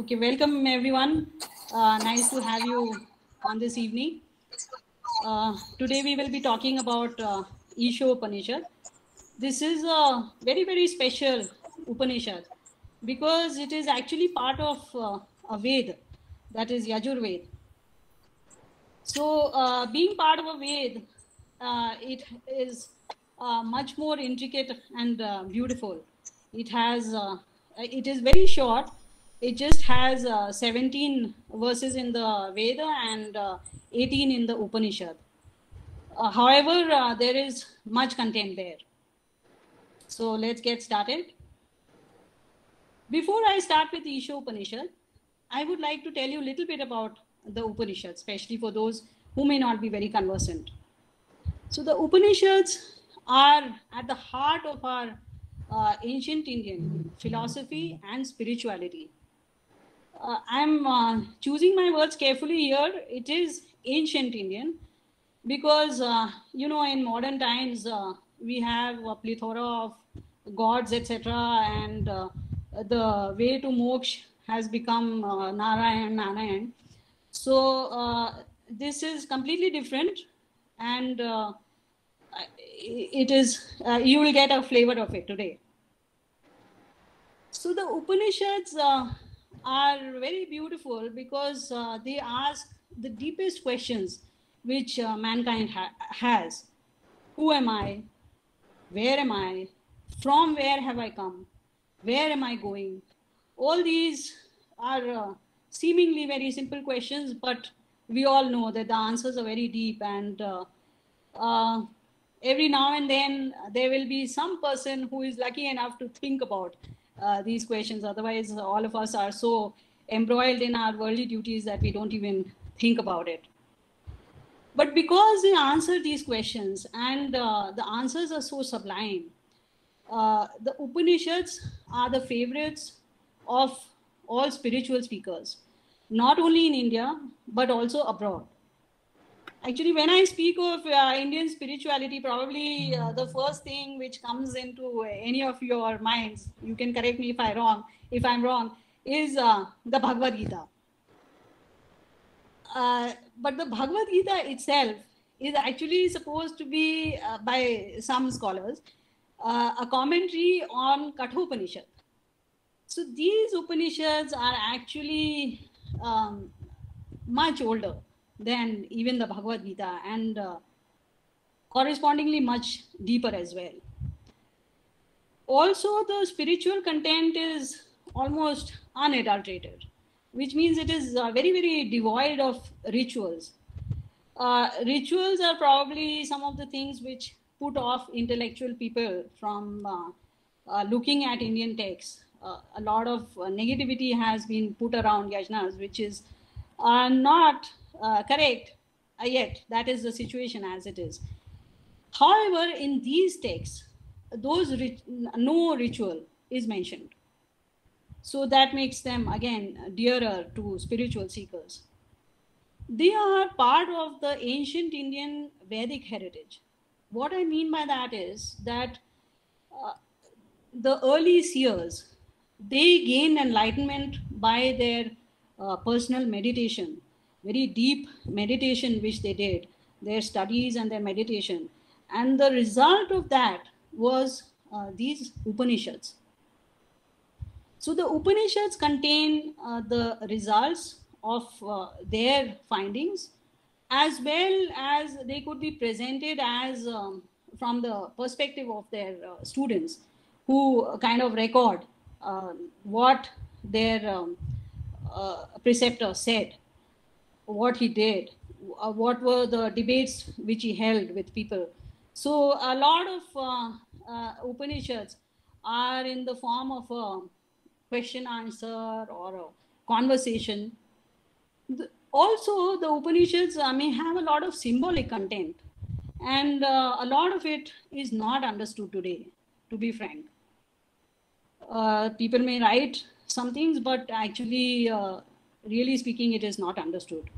Okay, welcome everyone. Nice to have you on this evening. Today we will be talking about Isho Upanishad. This is a very, very special Upanishad because it is actually part of a Ved, that is Yajurved. So, being part of a Ved, it is much more intricate and beautiful. It has, it is very short. It just has 17 verses in the Veda and 18 in the Upanishad. However, there is much content there. So let's get started. Before I start with the Isho Upanishad, I would like to tell you a little bit about the Upanishad, especially for those who may not be very conversant. So the Upanishads are at the heart of our ancient Indian philosophy and spirituality. I'm choosing my words carefully here. It is ancient Indian because, in modern times, we have a plethora of gods, etc. And the way to moksha has become Narayan. So this is completely different, and it is you will get a flavor of it today. So the Upanishads are very beautiful because they ask the deepest questions which mankind has. Who am I? Where am I? From where have I come? Where am I going? All these are seemingly very simple questions, but we all know that the answers are very deep, and uh, every now and then there will be some person who is lucky enough to think about these questions. Otherwise, all of us are so embroiled in our worldly duties that we don't even think about it. But because they answer these questions and the answers are so sublime, the Upanishads are the favorites of all spiritual speakers, not only in India, but also abroad. Actually, when I speak of Indian spirituality, probably the first thing which comes into any of your minds, you can correct me if I'm wrong, is the Bhagavad Gita. But the Bhagavad Gita itself is actually supposed to be, by some scholars, a commentary on Kathopanishad. So these Upanishads are actually much older than even the Bhagavad Gita, and correspondingly much deeper as well. Also, the spiritual content is almost unadulterated, which means it is very, very devoid of rituals. Rituals are probably some of the things which put off intellectual people from looking at Indian texts. A lot of negativity has been put around yajnas, which is not correct yet. That is the situation as it is. However, in these texts, no ritual is mentioned. So that makes them again dearer to spiritual seekers. They are part of the ancient Indian Vedic heritage. What I mean by that is that the early seers, they gained enlightenment by their personal meditation, very deep meditation which they did, their studies and their meditation. And the result of that was these Upanishads. So the Upanishads contain the results of their findings, as well as they could be presented as from the perspective of their students, who kind of record what their preceptor said, what he did, what were the debates which he held with people. So a lot of Upanishads are in the form of a question answer or a conversation. Also, the Upanishads may have a lot of symbolic content, and a lot of it is not understood today, to be frank. People may write some things, but actually, really speaking, it is not understood.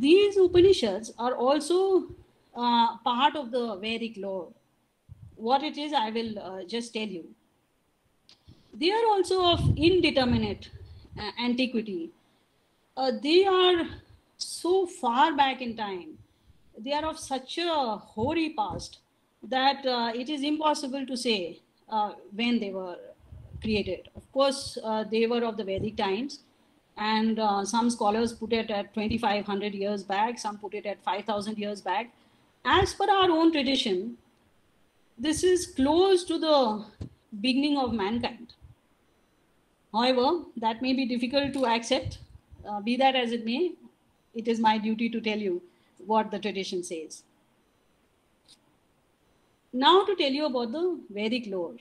These Upanishads are also part of the Vedic lore. What it is, I will just tell you. They are also of indeterminate antiquity. They are so far back in time. They are of such a hoary past that it is impossible to say when they were created. Of course, they were of the Vedic times, and some scholars put it at 2,500 years back, some put it at 5,000 years back. As per our own tradition, this is close to the beginning of mankind. However, that may be difficult to accept. Be that as it may, it is my duty to tell you what the tradition says. Now to tell you about the Vedic lore.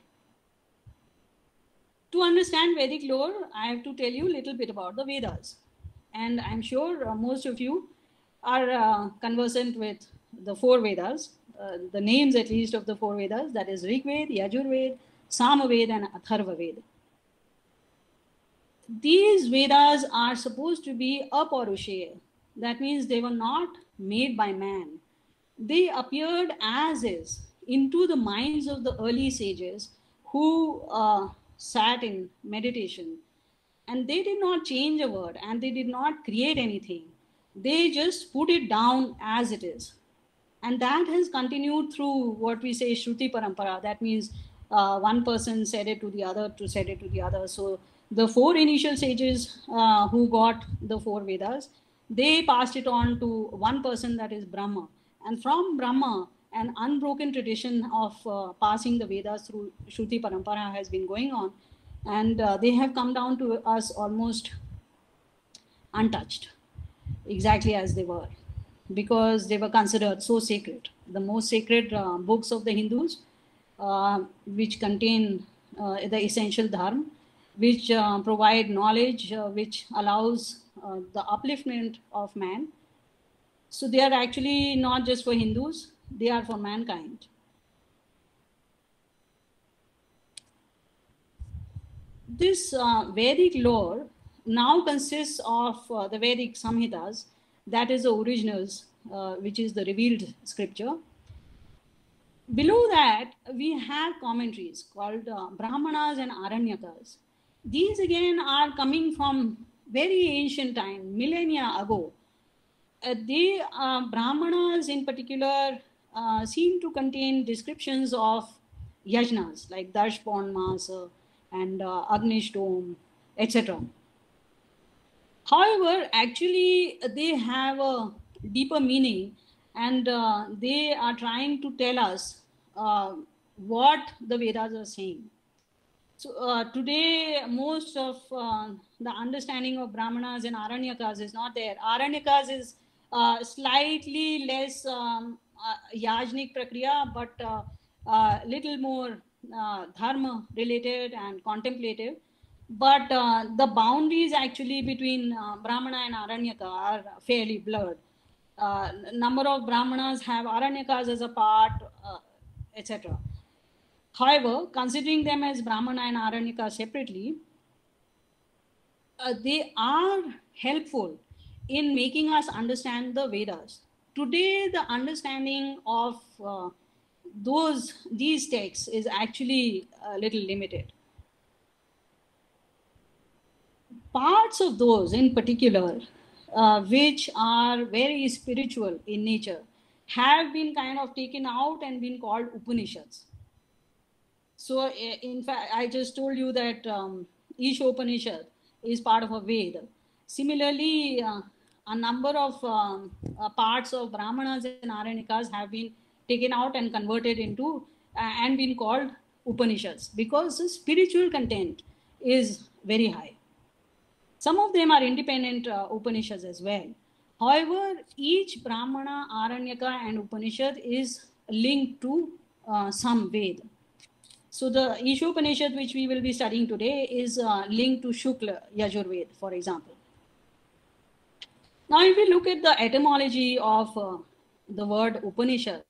To understand Vedic lore, I have to tell you a little bit about the Vedas. And I'm sure most of you are conversant with the four Vedas, the names at least of the four Vedas, that is Rig Veda, Yajur Veda, Samaveda, and Atharva Veda. These Vedas are supposed to be aparusheya. That means they were not made by man. They appeared as is into the minds of the early sages who sat in meditation. And they did not change a word and they did not create anything. They just put it down as it is. And that has continued through what we say Shruti Parampara. That means one person said it to the other, to said it to the other. So the four initial sages who got the four Vedas, they passed it on to one person, that is Brahma. And from Brahma, an unbroken tradition of passing the Vedas through Shruti Parampara has been going on. And they have come down to us almost untouched, exactly as they were, because they were considered so sacred. The most sacred books of the Hindus, which contain the essential dharma, which provide knowledge, which allows the upliftment of man. So they are actually not just for Hindus, they are for mankind. This Vedic lore now consists of the Vedic Samhitas, that is the originals, which is the revealed scripture. Below that, we have commentaries called Brahmanas and Aranyakas. These again are coming from very ancient time, millennia ago. Brahmanas in particular seem to contain descriptions of yajnas like Darsh Purnamasa and Agnishtom, etc. However, actually, they have a deeper meaning, and they are trying to tell us what the Vedas are saying. So today, most of the understanding of Brahmanas and Aranyakas is not there. Aranyakas is slightly less yajnik prakriya, but little more dharma related and contemplative. But the boundaries actually between Brahmana and Aranyaka are fairly blurred. Number of Brahmanas have Aranyakas as a part, etc. However, considering them as Brahmana and Aranyaka separately, they are helpful in making us understand the Vedas. Today, the understanding of these texts is actually a little limited. Parts of those in particular, which are very spiritual in nature, have been kind of taken out and been called Upanishads. So in fact, I just told you that Isha Upanishad is part of a Veda. Similarly, a number of parts of Brahmanas and Aranyakas have been taken out and converted into and been called Upanishads, because the spiritual content is very high. Some of them are independent Upanishads as well. However, each Brahmana, Aranyaka, and Upanishad is linked to some Veda. So the Isha Upanishad, which we will be studying today, is linked to Shukla Yajur Veda, for example. Now, if we look at the etymology of the word Upanishad,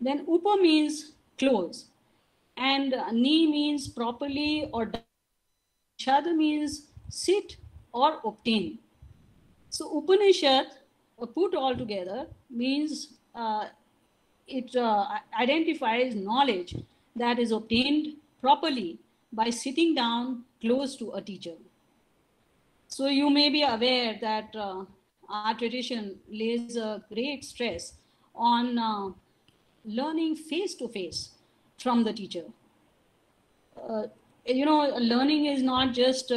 then Upa means close, and Ni means properly, or Shad means sit or obtain. So Upanishad, put all together, means it identifies knowledge that is obtained properly by sitting down close to a teacher. So you may be aware that our tradition lays a great stress on learning face to face from the teacher. Learning is not just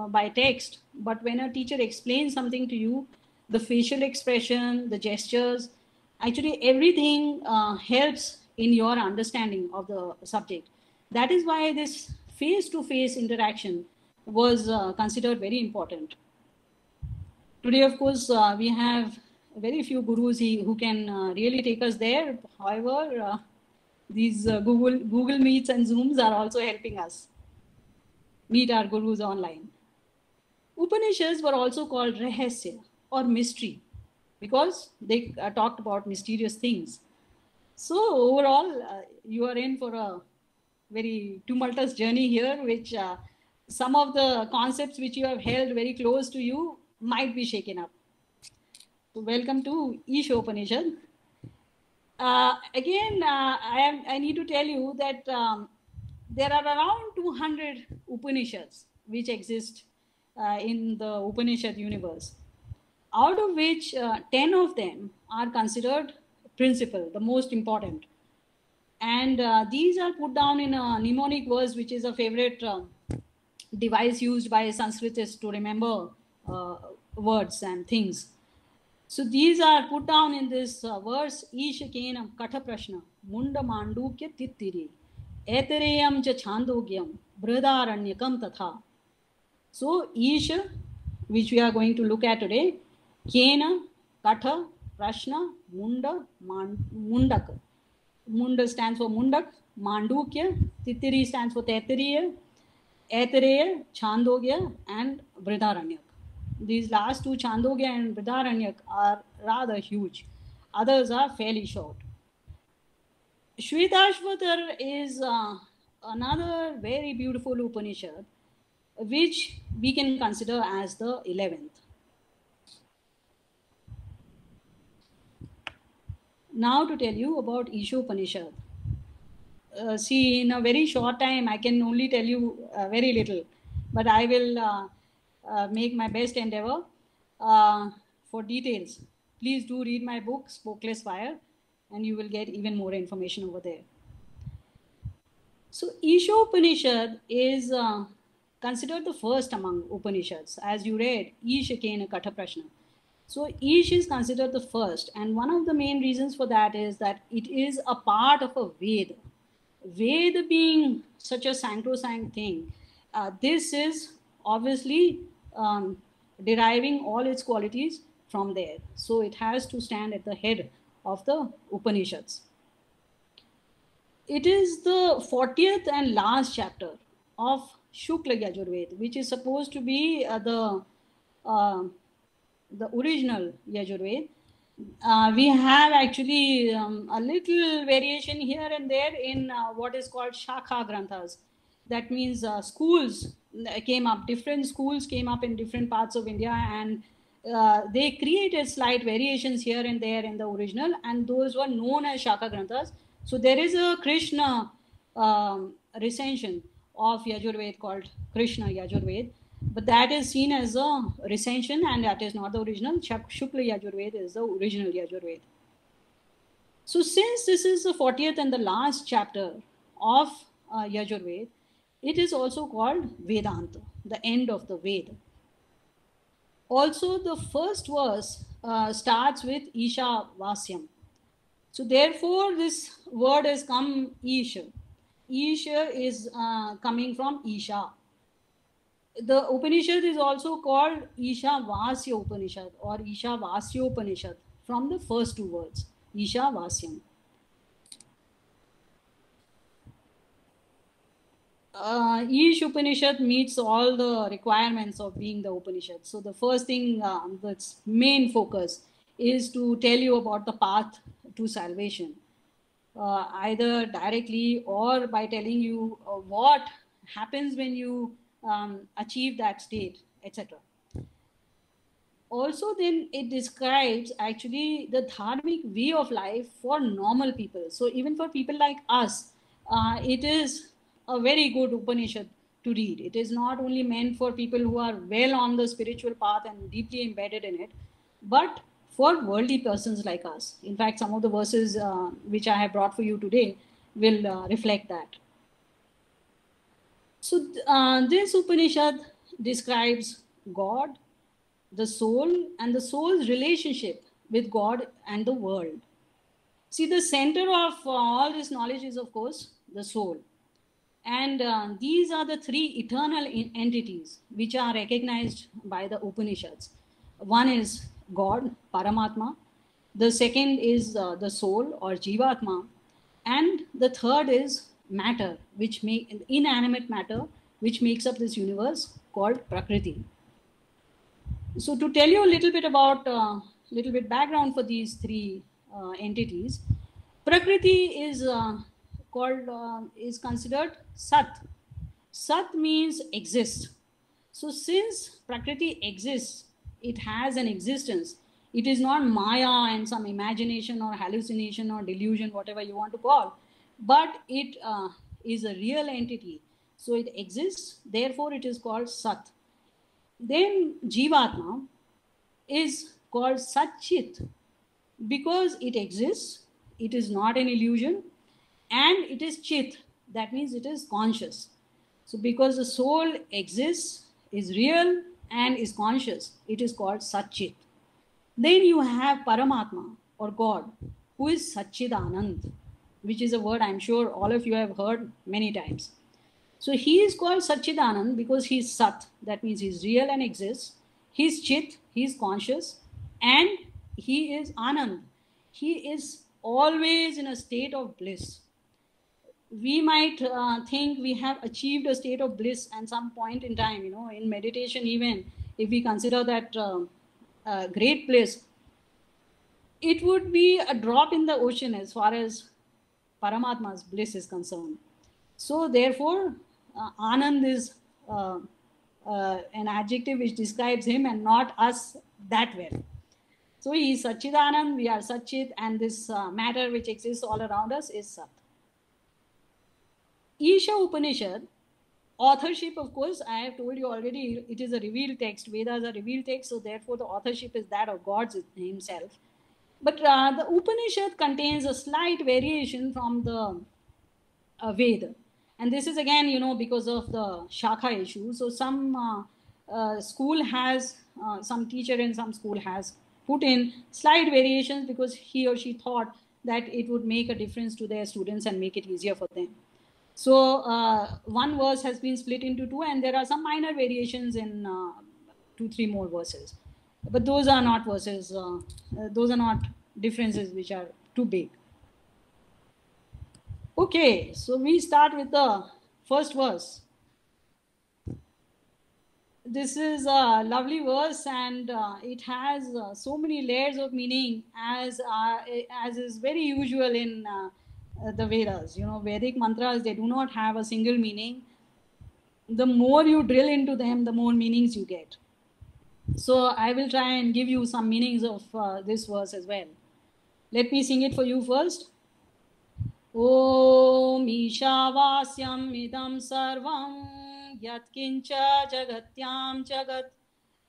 by text, but when a teacher explains something to you, the facial expression, the gestures, actually everything helps in your understanding of the subject. That is why this face-to-face interaction was considered very important. Today, of course, we have very few gurus who can really take us there. However, these Google Meets and Zooms are also helping us meet our gurus online. Upanishads were also called Rahasya or mystery because they talked about mysterious things. So overall, you are in for a very tumultuous journey here, which some of the concepts which you have held very close to you might be shaken up. So welcome to Isha Upanishad. Again, I need to tell you that there are around 200 Upanishads which exist in the Upanishad universe, out of which 10 of them are considered principal, the most important. And these are put down in a mnemonic verse, which is a favorite device used by Sanskritists to remember words and things. So these are put down in this verse, Isha Kenam Katha Prashna, Munda Mandukya Tittiri, Etereyam cha Chandogyam, Brihadaranyakam Tatha. So Isha, which we are going to look at today, Kena, Katha, Prashna, Munda, Mundaka. Munda stands for Mundak, Mandukya, Tittiri stands for Tetariya, Etereya, Chandogya, and Brihadaranyaka. These last two, Chandogya and Brihadaranyaka, are rather huge. Others are fairly short. Shvetashvatar is another very beautiful Upanishad, which we can consider as the 11th. Now to tell you about Isha Upanishad. See, in a very short time, I can only tell you very little, but I will make my best endeavor for details. Please do read my book, Spokeless Fire, and you will get even more information over there. So Isha Upanishad is considered the first among Upanishads. As you read, Isha Kena Katha Prashna. So Isha is considered the first, and one of the main reasons for that is that it is a part of a Veda. Veda being such a sacrosanct thing, this is obviously deriving all its qualities from there. So it has to stand at the head of the Upanishads. It is the 40th and last chapter of Shukla Yajurveda, which is supposed to be the original Yajurveda. We have actually a little variation here and there in what is called Shakha Granthas. That means schools came up, different schools came up in different parts of India, and they created slight variations here and there in the original, and those were known as Shakha Granthas. So there is a Krishna recension of Yajurveda called Krishna Yajurveda, but that is seen as a recension and that is not the original. Shukla Yajurveda is the original Yajurveda. So since this is the 40th and the last chapter of Yajurveda, it is also called Vedanta, the end of the Veda. Also, the first verse starts with Isha Vasyam. So therefore, this word has come Isha. Isha is coming from Isha. The Upanishad is also called Isha Vasya Upanishad or Isha Vasya Upanishad from the first two words, Isha Vasyam. Each Upanishad meets all the requirements of being the Upanishad. So the first thing, its main focus is to tell you about the path to salvation, either directly or by telling you what happens when you achieve that state, etc. Also, then it describes actually the dharmic way of life for normal people. So even for people like us, it is a very good Upanishad to read. It is not only meant for people who are well on the spiritual path and deeply embedded in it, but for worldly persons like us. In fact, some of the verses which I have brought for you today will reflect that. So this Upanishad describes God, the soul, and the soul's relationship with God and the world. See, the center of all this knowledge is, of course, the soul. And these are the three eternal entities which are recognized by the Upanishads. One is God, Paramatma. The second is the soul or Jivatma. And the third is matter, which inanimate matter, which makes up this universe, called Prakriti. So to tell you a little bit about little bit background for these three entities, Prakriti is is considered Sat. Sat means exist. So since Prakriti exists, it has an existence. It is not Maya and some imagination or hallucination or delusion, whatever you want to call, but it is a real entity. So it exists, therefore it is called Sat. Then Jivatma is called Satchit because it exists, it is not an illusion, and it is Chit, that means it is conscious. So because the soul exists, is real, and is conscious, it is called Satchit. Then you have Paramatma or God, who is Satchidanand, which is a word I'm sure all of you have heard many times. So he is called Satchidanand because he is Sat, that means he is real and exists. He is Chit, he is conscious, and he is Anand. He is always in a state of bliss. We might think we have achieved a state of bliss at some point in time, in meditation, even if we consider that great bliss, it would be a drop in the ocean as far as Paramatma's bliss is concerned. So therefore, Anand is an adjective which describes him and not us that well. So he is Satchidanand, we are Satchit, and this matter which exists all around us is Sat. Isha Upanishad, authorship, of course, I have told you already, it is a revealed text. Vedas are revealed text, so therefore the authorship is that of God himself. But the Upanishad contains a slight variation from the Veda. And this is again, because of the Shakha issue. So some school has, some teacher in some school has put in slight variations because he or she thought that it would make a difference to their students and make it easier for them. So one verse has been split into two, and there are some minor variations in 2-3 more verses. But those are not verses, those are not differences which are too big. Okay, so we start with the first verse. This is a lovely verse, and it has so many layers of meaning, as is very usual in the Vedas. Vedic mantras, they do not have a single meaning. The more you drill into them, the more meanings you get. So I will try and give you some meanings of this verse as well. Let me sing it for you first. Om Ishavasyam idam sarvam yatkincha jagatyam jagat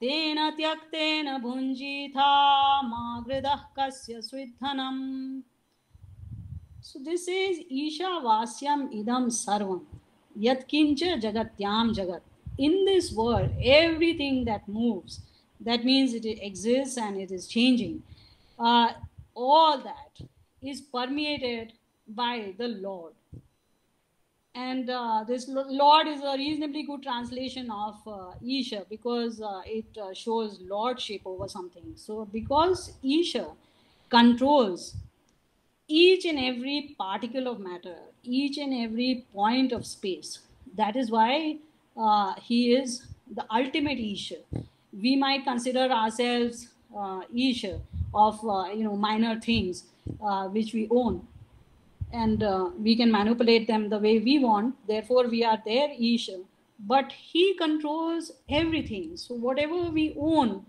tena tyaktena bhunjitha magridah kasya swidhanam. So this is Ishavasyam idam sarvam yatkincha jagatyam jagat. In this world, everything that moves, that means it exists and it is changing, all that is permeated by the Lord. And this Lord is a reasonably good translation of Isha because it shows lordship over something. So because Isha controls each and every particle of matter, each and every point of space, that is why he is the ultimate Isha. We might consider ourselves Isha of minor things which we own, and we can manipulate them the way we want. Therefore, we are their Isha. But he controls everything. So whatever we own,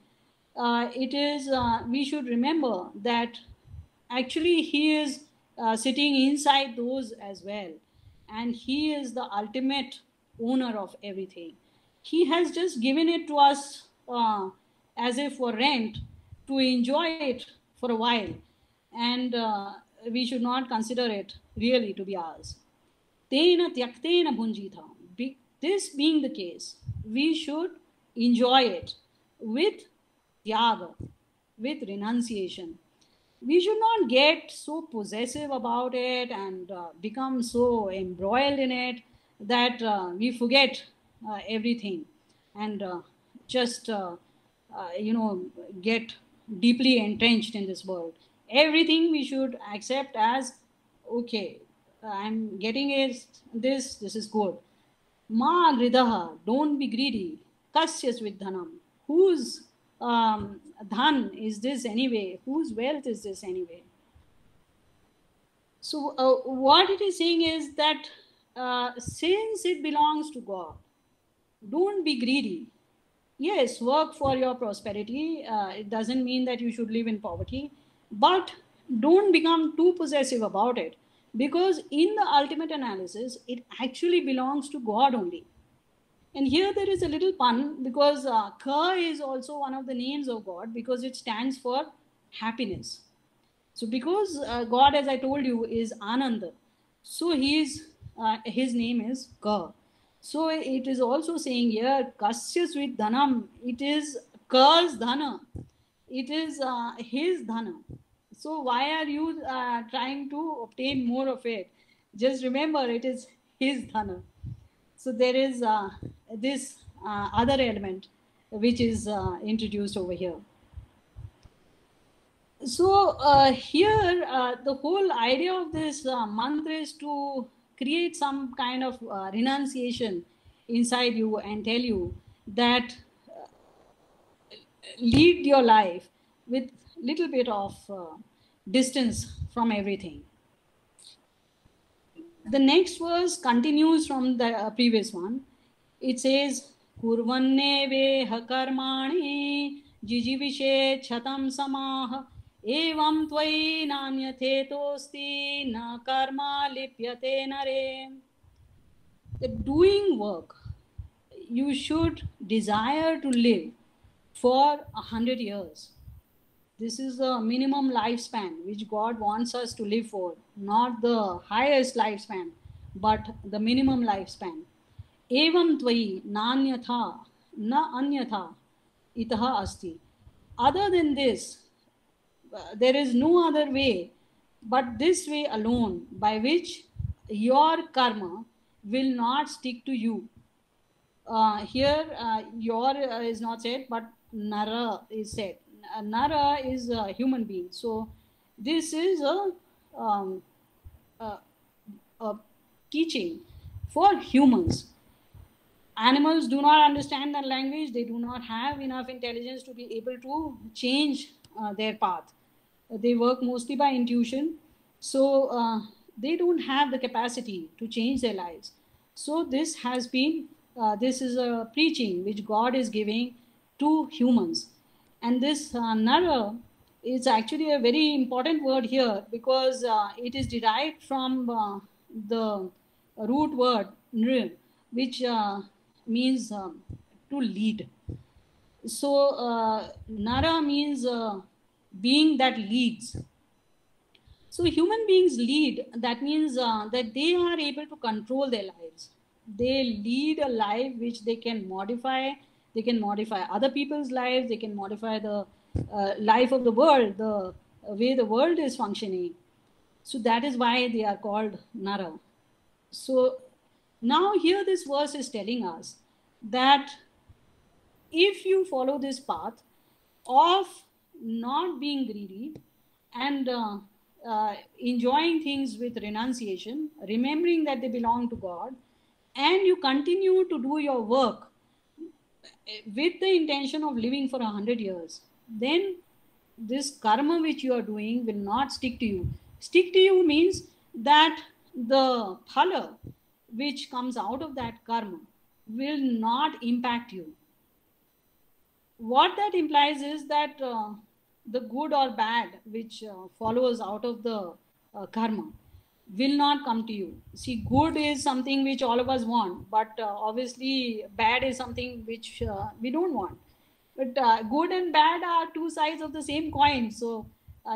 it is we should remember that actually he is sitting inside those as well. and He is the ultimate owner of everything. He has just given it to us as if for rent to enjoy it for a while, and we should not consider it really to be ours. Tena tyaktena bhunjita. This being the case, we should enjoy it with tyaga, with renunciation. We should not get so possessive about it and become so embroiled in it that we forget everything and just get deeply entrenched in this world. Everything we should accept as okay. I'm getting is this. This is good. Ma gridaha, don't be greedy. Kasyas vidhanam. Whose dhan is this anyway? Whose wealth is this anyway? So, what it is saying is that since it belongs to God, don't be greedy. Yes, work for your prosperity. It doesn't mean that you should live in poverty, but don't become too possessive about it, because in the ultimate analysis, it actually belongs to God only. And here there is a little pun, because Ka is also one of the names of God, because it stands for happiness. So because God, as I told you, is Ananda, so his name is Ka. So it is also saying here, Kasya Svit Dhanam, it is Ka's Dhana, it is his Dhana. So why are you trying to obtain more of it? Just remember, it is his Dhana. So there is this other element which is introduced over here. So here, the whole idea of this mantra is to create some kind of renunciation inside you and tell you that lead your life with little bit of distance from everything. The next verse continues from the previous one. It says, Kurvanne veha karmani jijivishe chatam samah evam tvai namyathe tosti na karma lipyate nare. The doing work, you should desire to live for 100 years. This is the minimum lifespan which God wants us to live for, not the highest lifespan, but the minimum lifespan. Evam tvai nanyatha na anyatha itaha asti. Other than this, there is no other way but this way alone, by which your karma will not stick to you. Here, your is not said, but nara is said. Nara is a human being. So this is um, a teaching for humans. Animals do not understand that language. They do not have enough intelligence to be able to change their path. They work mostly by intuition. So they don't have the capacity to change their lives. So this has been, this is a preaching which God is giving to humans. And this nara is actually a very important word here, because it is derived from the root word nr, which means to lead. So nara means being that leads. So human beings lead. That means that they are able to control their lives. They lead a life which they can modify. They can modify other people's lives. They can modify the life of the world, the way the world is functioning. So that is why they are called nara. So now here this verse is telling us that if you follow this path of not being greedy and enjoying things with renunciation, remembering that they belong to God, and you continue to do your work with the intention of living for 100 years, then this karma which you are doing will not stick to you. Stick to you means that the phala which comes out of that karma will not impact you. What that implies is that the good or bad which follows out of the karma will not come to you. See, good is something which all of us want, but obviously bad is something which we don't want. But good and bad are two sides of the same coin. So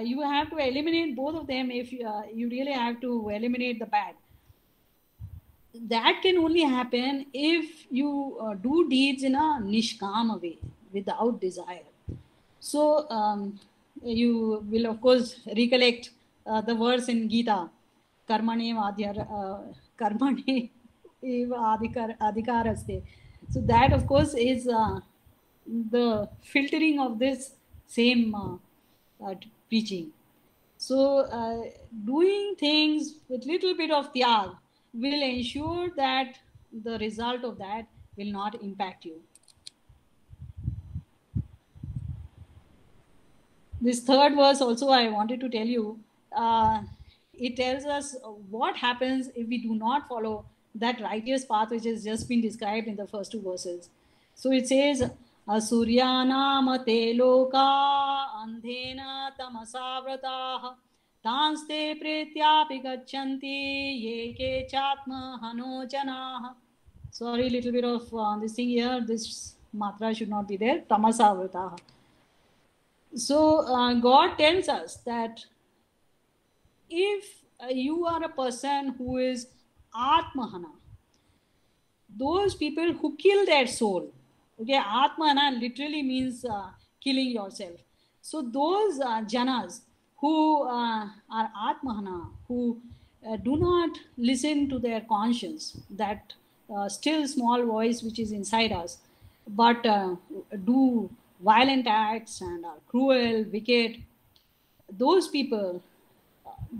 you have to eliminate both of them if you really have to eliminate the bad. That can only happen if you do deeds in a nishkama way, without desire. So you will of course recollect the verse in Gita, karmane karmane eva adhikaraste. So that of course is the filtering of this same preaching. So doing things with little bit of tyag will ensure that the result of that will not impact you. This third verse also I wanted to tell you. It tells us what happens if we do not follow that righteous path which has just been described in the first two verses. So it says, Asuryanam te loka andhena tamasavrataha tanste pretyapi gachanti ye ke chatma hanojanaha. Sorry, little bit of this thing here. This matra should not be there. Tamasavrataha. So God tells us that if you are a person who is Atmahana, those people who kill their soul, okay, Atmahana literally means killing yourself. So those janas who are Atmahana, who do not listen to their conscience, that still small voice which is inside us, but do violent acts and are cruel, wicked, those people,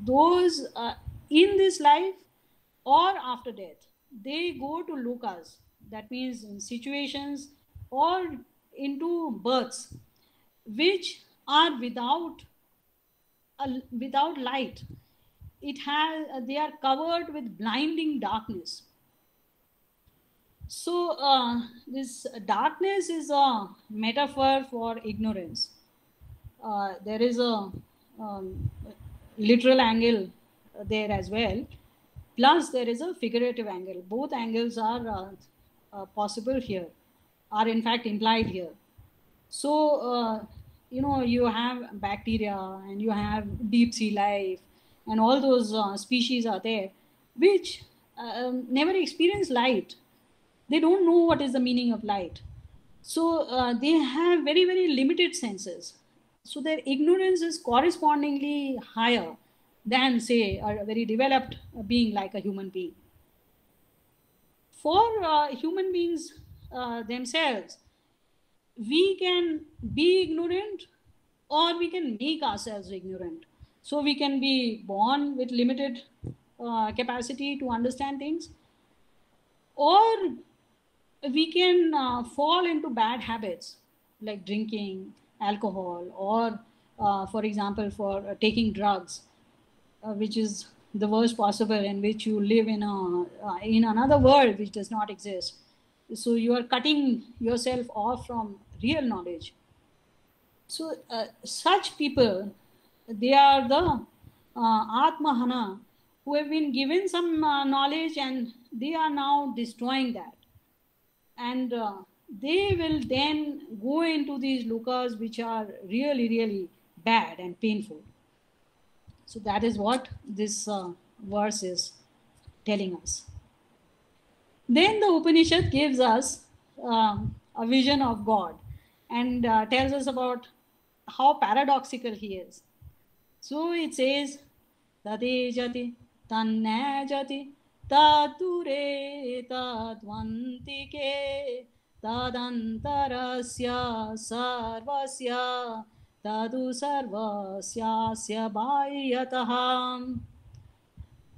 those in this life or after death, they go to lokas. That means in situations or into births which are without light. It has they are covered with blinding darkness. So this darkness is a metaphor for ignorance. There is a literal angle there as well. Plus, there is a figurative angle. Both angles are possible here, are in fact implied here. So, you have bacteria and you have deep sea life, and all those species are there, which never experience light. They don't know what is the meaning of light. So, they have very, very limited senses. So, their ignorance is correspondingly higher than, say, a very developed being like a human being. For human beings themselves, we can be ignorant or we can make ourselves ignorant. So we can be born with limited capacity to understand things, or we can fall into bad habits like drinking alcohol, or for example, for taking drugs, which is the worst possible, in which you live in another world which does not exist. So you are cutting yourself off from real knowledge. So such people, they are the Atmahana, who have been given some knowledge and they are now destroying that. And they will then go into these lokas which are really, really bad and painful. So that is what this verse is telling us. Then the Upanishad gives us a vision of God and tells us about how paradoxical he is. So it says, Tadejati tannajati tadure tadvantike tadantarasya sarvasya tadu sarvasyasya bhayyataham.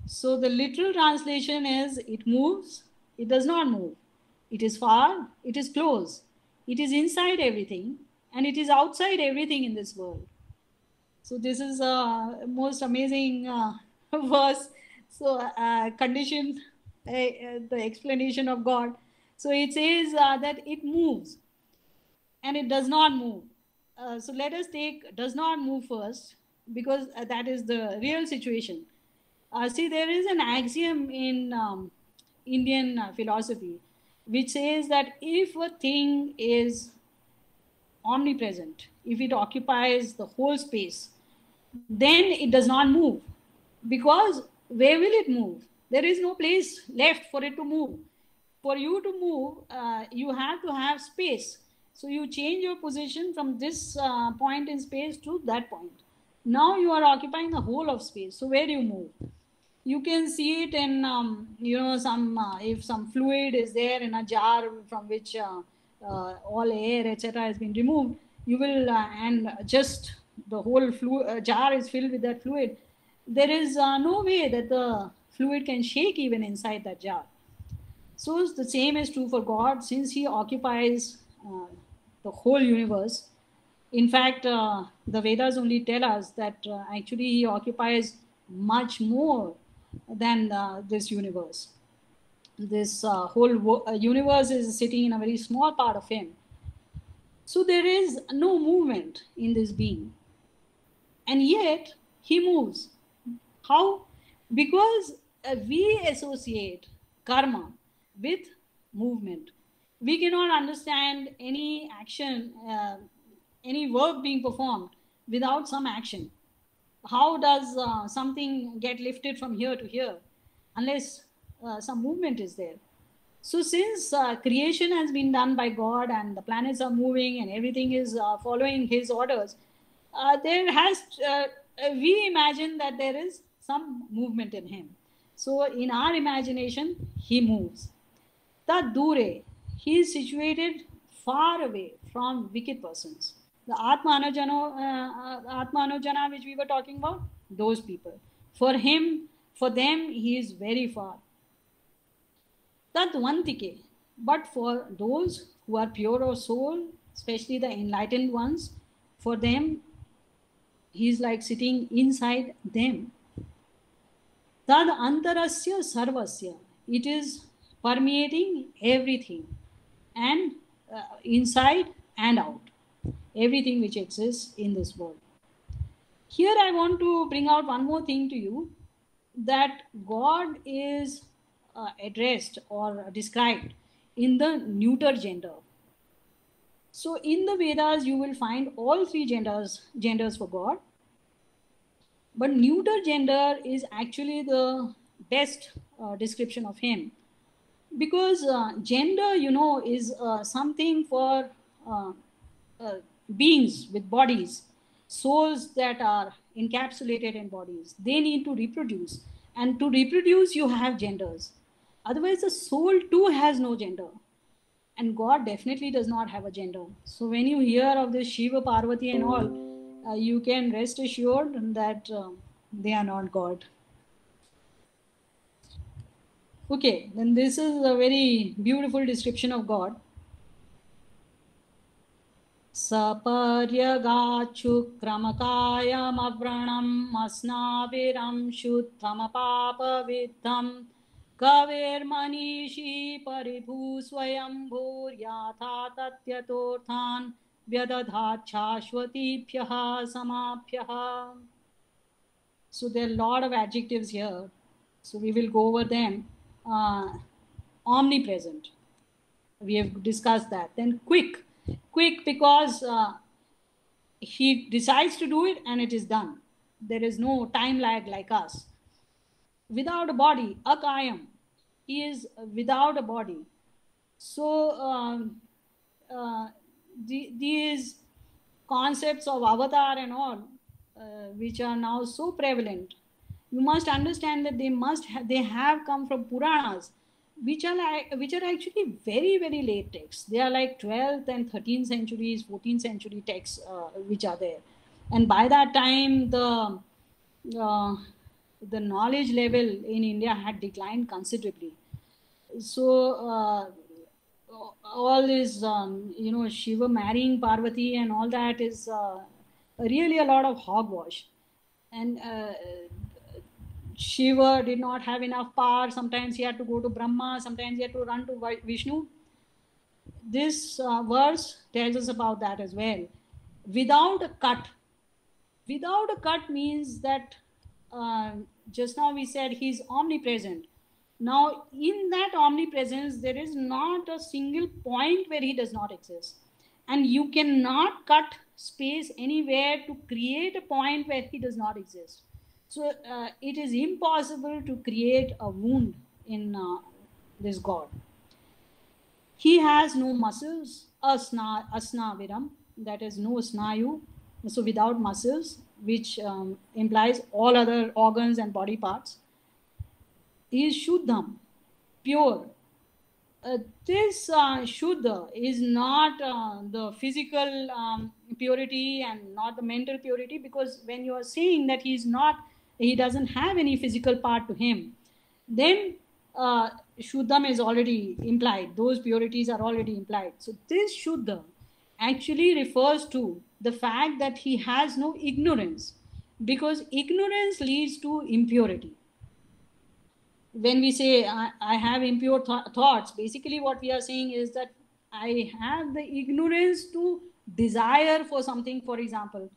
So the literal translation is, it moves, it does not move. It is far, it is close. It is inside everything and it is outside everything in this world. So this is a most amazing verse. So condition the explanation of God. So it says that it moves and it does not move. So let us take does not move first, because that is the real situation. See, there is an axiom in Indian philosophy which says that if a thing is omnipresent, if it occupies the whole space, then it does not move. Because where will it move? There is no place left for it to move. For you to move, you have to have space. So you change your position from this point in space to that point. Now you are occupying the whole of space. So where do you move? You can see it in some if some fluid is there in a jar from which all air etc has been removed, you will and just the whole jar is filled with that fluid. There is no way that the fluid can shake even inside that jar. So the same is true for God, since he occupies the whole universe. In fact, the Vedas only tell us that actually he occupies much more than this universe. This whole universe is sitting in a very small part of him. So there is no movement in this being. And yet he moves. How? Because we associate karma with movement. We cannot understand any action, any work being performed without some action. How does something get lifted from here to here unless some movement is there? So since creation has been done by God and the planets are moving and everything is following his orders, we imagine that there is some movement in him. So in our imagination, he moves. Tad dure, he is situated far away from wicked persons. The Atmanojana which we were talking about, those people. For them, he is very far. Tatvantike, but for those who are pure of soul, especially the enlightened ones, for them, he is like sitting inside them. Tad antarasya sarvasya, it is permeating everything, and inside and out, everything which exists in this world. Here I want to bring out one more thing to you, that God is addressed or described in the neuter gender. So in the Vedas, you will find all three genders for God. But neuter gender is actually the best description of him. Because gender, is something for beings with bodies, souls that are encapsulated in bodies. They need to reproduce. And to reproduce, you have genders. Otherwise, the soul too has no gender. And God definitely does not have a gender. So when you hear of this Shiva, Parvati and all, you can rest assured that they are not God. Okay, then this is a very beautiful description of God. Saparyagachukramkayam avranam asnaviram shuddhamapapavidham kaver manishi paribhu swayambhur yatha tatyatorthan vyadadhat chashvatibhyaha samabhyaha. So there are a lot of adjectives here. So we will go over them. Omnipresent. We have discussed that. Then quick because he decides to do it and it is done. There is no time lag like us. Without a body, akayam, he is without a body. So these concepts of avatar and all, which are now so prevalent, you must understand that they have come from Puranas, which are actually very, very late texts. They are like 12th and 13th centuries, 14th century texts which are there. And by that time, the knowledge level in India had declined considerably. So all is, Shiva marrying Parvati and all that is really a lot of hogwash. And Shiva did not have enough power. Sometimes he had to go to Brahma. Sometimes he had to run to Vishnu. This verse tells us about that as well. Without a cut. Without a cut means that Just now we said he's omnipresent. Now, in that omnipresence, there is not a single point where he does not exist. And you cannot cut space anywhere to create a point where he does not exist. So it is impossible to create a wound in this God. He has no muscles, asnaviram, that is no snayu, so without muscles, which implies all other organs and body parts. He is Shuddham, pure. This Shuddha is not the physical purity and not the mental purity, because when you are saying that he doesn't have any physical part to him, then Shuddham is already implied. Those purities are already implied. So this Shuddha actually refers to the fact that he has no ignorance, because ignorance leads to impurity. When we say I have impure thoughts, basically what we are saying is that I have the ignorance to desire for something. For example,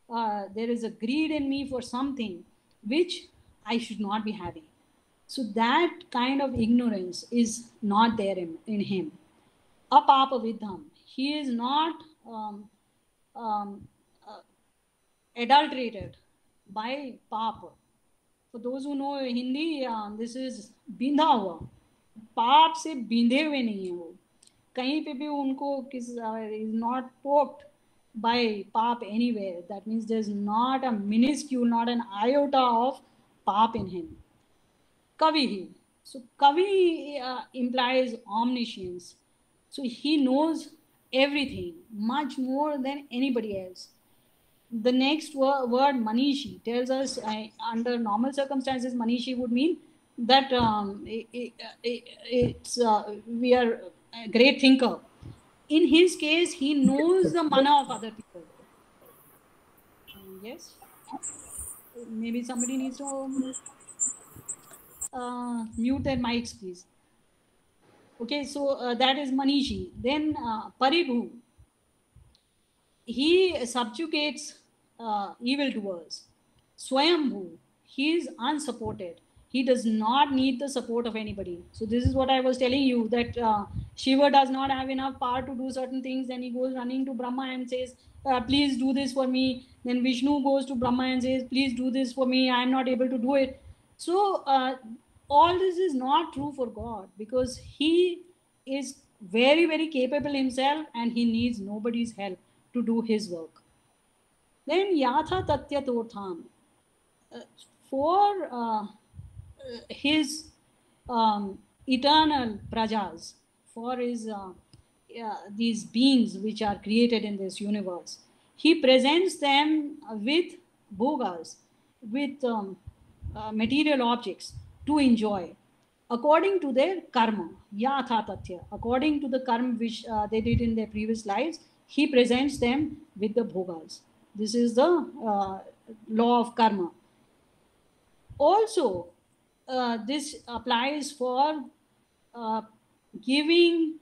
there is a greed in me for something which I should not be having. So that kind of ignorance is not there in him. Apapa vidham. He is not adulterated by papa. For those who know Hindi, this is बिंधा हुआ, पाप से बिंधे हुए नहीं है वो, कहीं पे भी उनको is not poked by pap anywhere. That means there's not a minuscule, not an iota of pap in him. Kavihi. So Kavi implies omniscience. So he knows everything much more than anybody else. The next word Manishi tells us under normal circumstances, Manishi would mean that we are a great thinker. In his case, he knows the mana of other people. Yes? Maybe somebody needs to mute their mics, please. Okay, so that is Manishi. Then Paribhu. He subjugates evildoers. Swayambhu, he is unsupported. He does not need the support of anybody. So this is what I was telling you, that Shiva does not have enough power to do certain things. Then he goes running to Brahma and says, please do this for me. Then Vishnu goes to Brahma and says, please do this for me. I am not able to do it. So all this is not true for God, because he is very, very capable himself and he needs nobody's help to do his work. Then Yatha Tatya Tortham, for his eternal prajas, for his these beings which are created in this universe, he presents them with bhogas, with material objects to enjoy, according to their karma, yatha tatya, according to the karma which they did in their previous lives, he presents them with the bhogas. This is the law of karma. Also, this applies for giving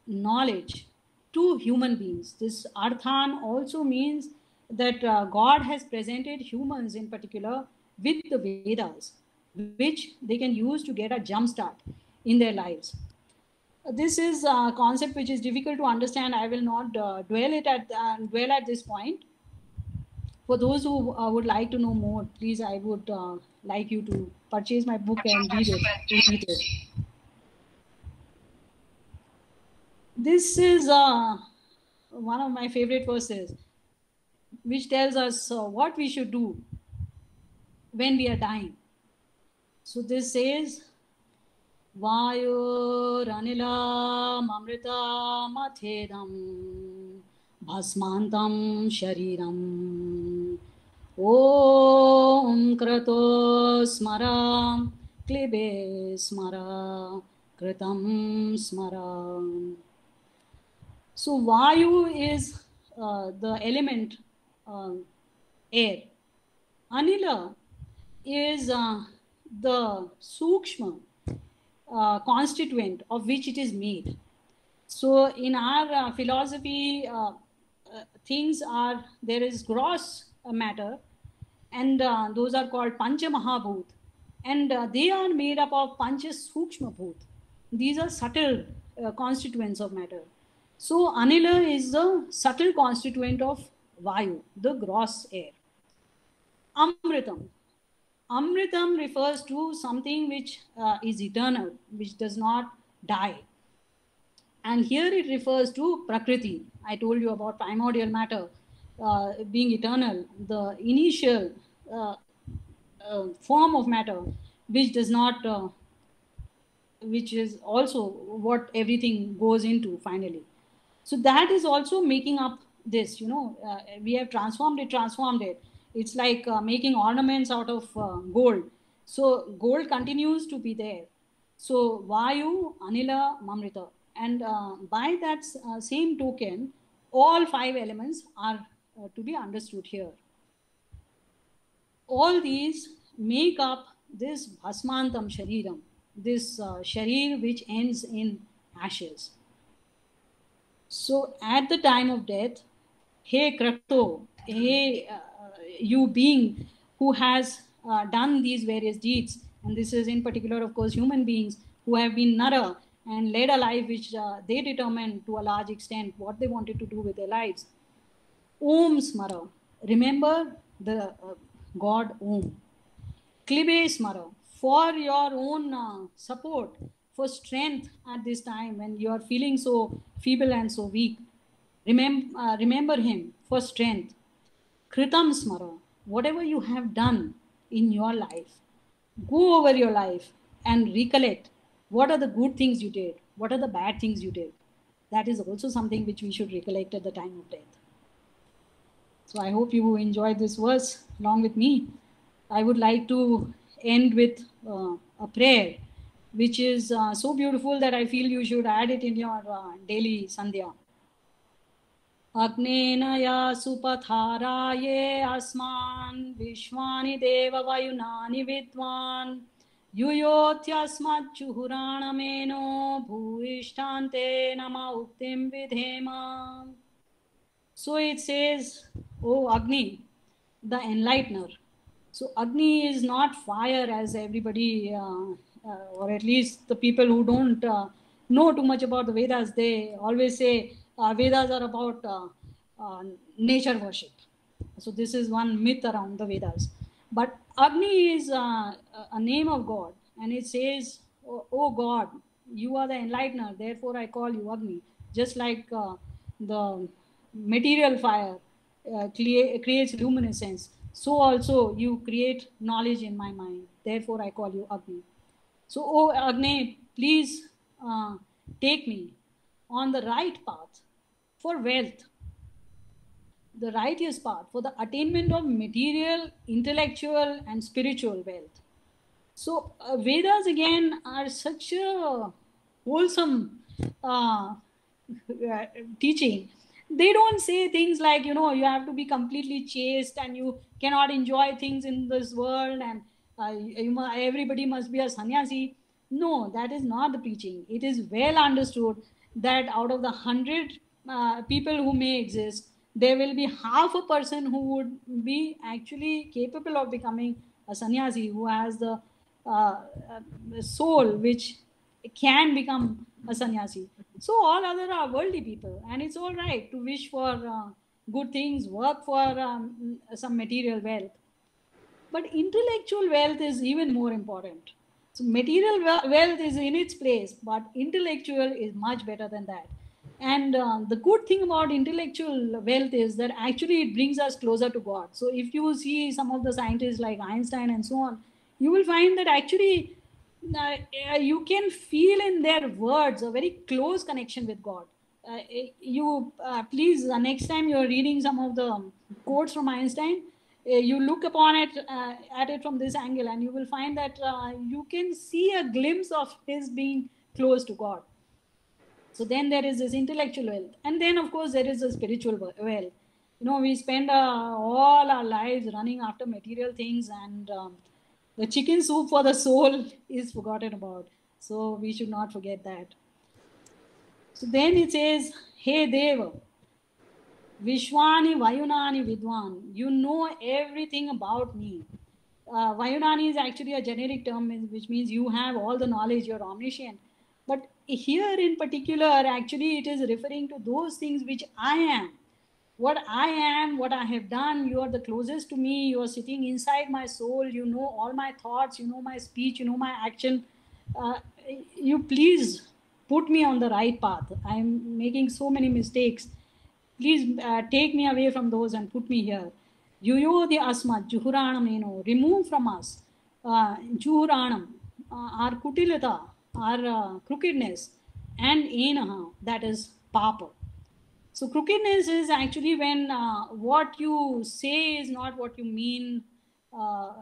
knowledge to human beings. This Arthan also means that God has presented humans in particular with the Vedas, which they can use to get a jump start in their lives. This is a concept which is difficult to understand. I will not dwell at this point. For those who would like to know more, please, I would like you to purchase my book and read it. This is one of my favorite verses, which tells us what we should do when we are dying. So this says, Vayo ranila mamrita mathedam bhasmantam shariram om krato smara klibe smara kritam smara. So Vayu is the element air. Anila is the sukshma constituent of which it is made. So in our philosophy, things are, there is gross matter and those are called Pancha Mahabhut, and they are made up of Pancha Sukshma Bhut. These are subtle constituents of matter. So Anila is the subtle constituent of Vayu, the gross air. Amritam. Amritam refers to something which is eternal, which does not die. And here it refers to Prakriti. I told you about primordial matter being eternal, the initial form of matter, which does not, which is also what everything goes into finally. So that is also making up this, we have transformed it. It's like making ornaments out of gold. So gold continues to be there. So Vayu, Anila, Mamrita. And by that same token, all 5 elements are to be understood here. All these make up this Bhasmantam Shariram, this Sharir which ends in ashes. So at the time of death, hey Krato, hey you being who has done these various deeds, and this is in particular, of course, human beings who have been Nara and led a life which they determined to a large extent what they wanted to do with their lives. Om Smara, remember the God Om. Klibe Smara, for your own support, for strength at this time when you are feeling so feeble and so weak. Remember him for strength. Kritam Smara, whatever you have done in your life, go over your life and recollect what are the good things you did, what are the bad things you did. That is also something which we should recollect at the time of death. So I hope you enjoyed this verse along with me. I would like to end with a prayer, which is so beautiful that I feel you should add it in your daily sandhya. Agnena supataraye asman vishwani deva vayunani vidvan yuyotyasmat chuhuranameno bhuishtante nama uktim vidhema. So it says, oh Agni, the enlightener. So Agni is not fire as everybody, or at least the people who don't know too much about the Vedas, they always say Vedas are about nature worship. So this is one myth around the Vedas. But Agni is a name of God, and it says, oh God, you are the enlightener, therefore I call you Agni. Just like the material fire creates luminescence, so also you create knowledge in my mind, therefore I call you Agni. So, oh Agni, please take me on the right path for wealth, the righteous path for the attainment of material, intellectual, and spiritual wealth. So, Vedas again are such a wholesome teaching. They don't say things like, you have to be completely chaste and you cannot enjoy things in this world and everybody must be a sannyasi. No, that is not the preaching. It is well understood that out of the 100 people who may exist, there will be half a person who would be actually capable of becoming a sannyasi, who has the soul which can become a sannyasi. So all other are worldly people, and it's all right to wish for good things, work for some material wealth. But intellectual wealth is even more important. So material wealth is in its place, but intellectual is much better than that. And the good thing about intellectual wealth is that actually it brings us closer to God. So if you see some of the scientists like Einstein and so on, you will find that actually you can feel in their words a very close connection with God. You please, next time you're reading some of the quotes from Einstein, you look upon it at it from this angle, and you will find that you can see a glimpse of his being close to God. So then there is this intellectual wealth, and then of course there is a spiritual wealth. We spend all our lives running after material things, and the chicken soup for the soul is forgotten about. So we should not forget that. So then it says, hey Deva, Vishwani Vayunani Vidwan. You know everything about me. Vayunani is actually a generic term, which means you have all the knowledge, you're omniscient. But here in particular, actually, it is referring to those things which I am. What I am, what I have done, you are the closest to me, you are sitting inside my soul, you know all my thoughts, you know my speech, you know my action. Uh, you please put me on the right path. I'm making so many mistakes. Please take me away from those and put me here. Yuyo the asmat, juhuranam, remove from us. Juhuranam, our kutilata, our crookedness, and enaha, that is papa. So crookedness is actually when what you say is not what you mean, uh,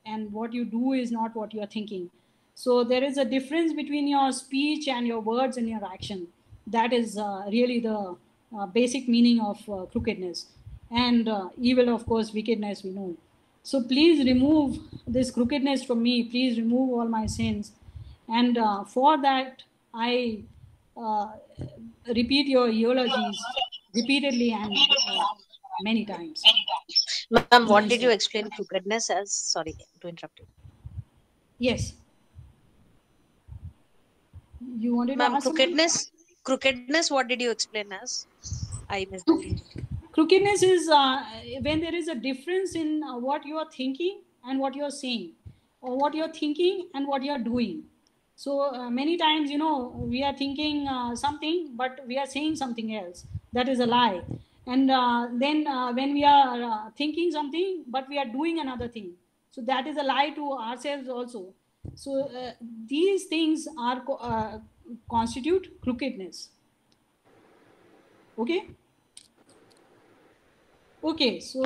and what you do is not what you are thinking. So there is a difference between your speech and your words and your action. That is really the basic meaning of crookedness. And evil, of course, wickedness, we know. So please remove this crookedness from me. Please remove all my sins. And for that, I uh, repeat your eulogies repeatedly and many times. Ma'am, what did you explain crookedness as? Sorry to interrupt you. Yes. You wanted to Ma'am, ask something? crookedness, what did you explain as? I missed it. Crookedness is when there is a difference in what you are thinking and what you are saying, or what you are thinking and what you are doing. So many times, we are thinking something, but we are saying something else. That is a lie. And then when we are thinking something, but we are doing another thing. So that is a lie to ourselves also. So these things are constitute crookedness. Okay. Okay, so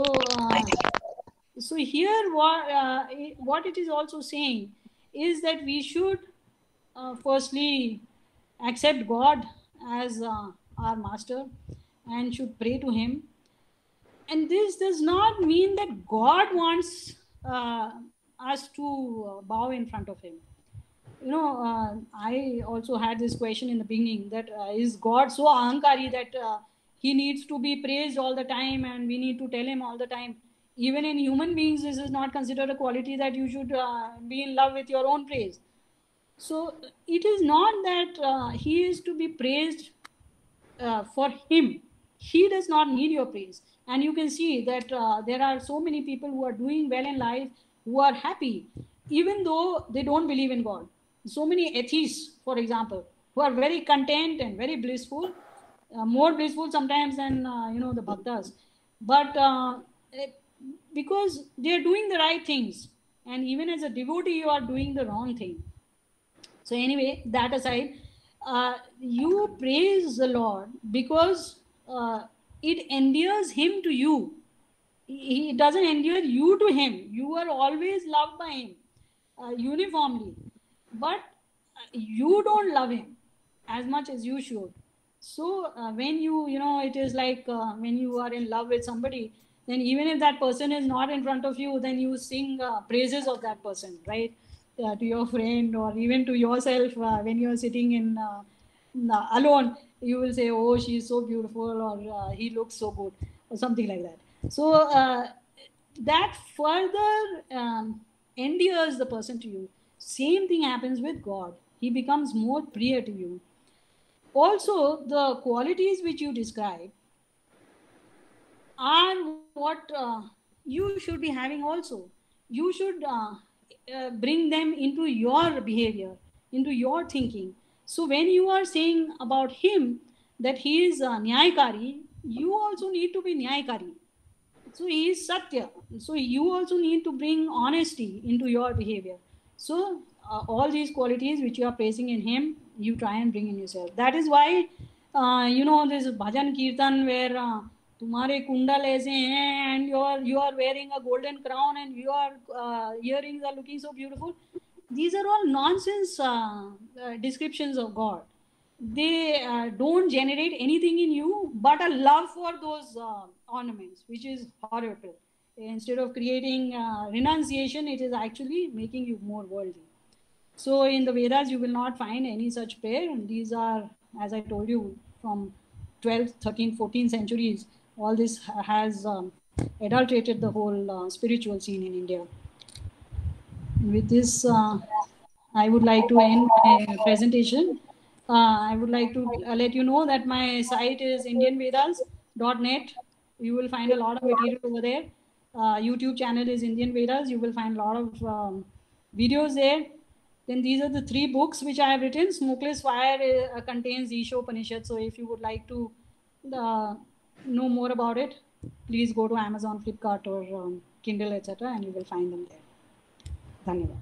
here what it is also saying is that we should firstly accept God as our master and should pray to Him. And this does not mean that God wants us to bow in front of Him. I also had this question in the beginning that is God so ahankari that he needs to be praised all the time and we need to tell him all the time. Even in human beings, this is not considered a quality that you should be in love with your own praise. So it is not that he is to be praised for him. He does not need your praise. And you can see that there are so many people who are doing well in life, who are happy, even though they don't believe in God. So many atheists, for example, who are very content and very blissful, more blissful sometimes than the bhaktas. But because they are doing the right things, and even as a devotee, you are doing the wrong thing. So anyway, that aside, you praise the Lord because it endears Him to you. He doesn't endear you to Him. You are always loved by Him uniformly, but you don't love Him as much as you should. So when it is like when you are in love with somebody, then even if that person is not in front of you, then you sing praises of that person, right? To your friend or even to yourself when you are sitting in alone, you will say, oh, she is so beautiful, or he looks so good, or something like that. So that further endears the person to you. Same thing happens with God. He becomes more priya to you. Also, the qualities which you describe are what you should be having also. You should bring them into your behavior, into your thinking. So when you are saying about him that he is nyayakari, you also need to be nyayakari. So he is satya. So you also need to bring honesty into your behavior. So all these qualities which you are praising in him, you try and bring in yourself. That is why this bhajan kirtan where तुम्हारे कुंडल ऐसे हैं and you are wearing a golden crown and your earrings are looking so beautiful. These are all nonsense descriptions of God. They don't generate anything in you but a love for those ornaments, which is horrible. Instead of creating renunciation, it is actually making you more worldly. So in the Vedas, you will not find any such prayer. And these are, as I told you, from 12th, 13th, 14th centuries. all this has adulterated the whole spiritual scene in India. With this, I would like to end my presentation. I would like to let you know that my site is indianvedas.net. You will find a lot of material over there. YouTube channel is Indian Vedas. You will find a lot of videos there. Then these are the 3 books which I have written. Smokeless Fire contains Isha Upanishad. So if you would like to know more about it, please go to Amazon, Flipkart, or Kindle, etc., and you will find them there. Dhanyavad.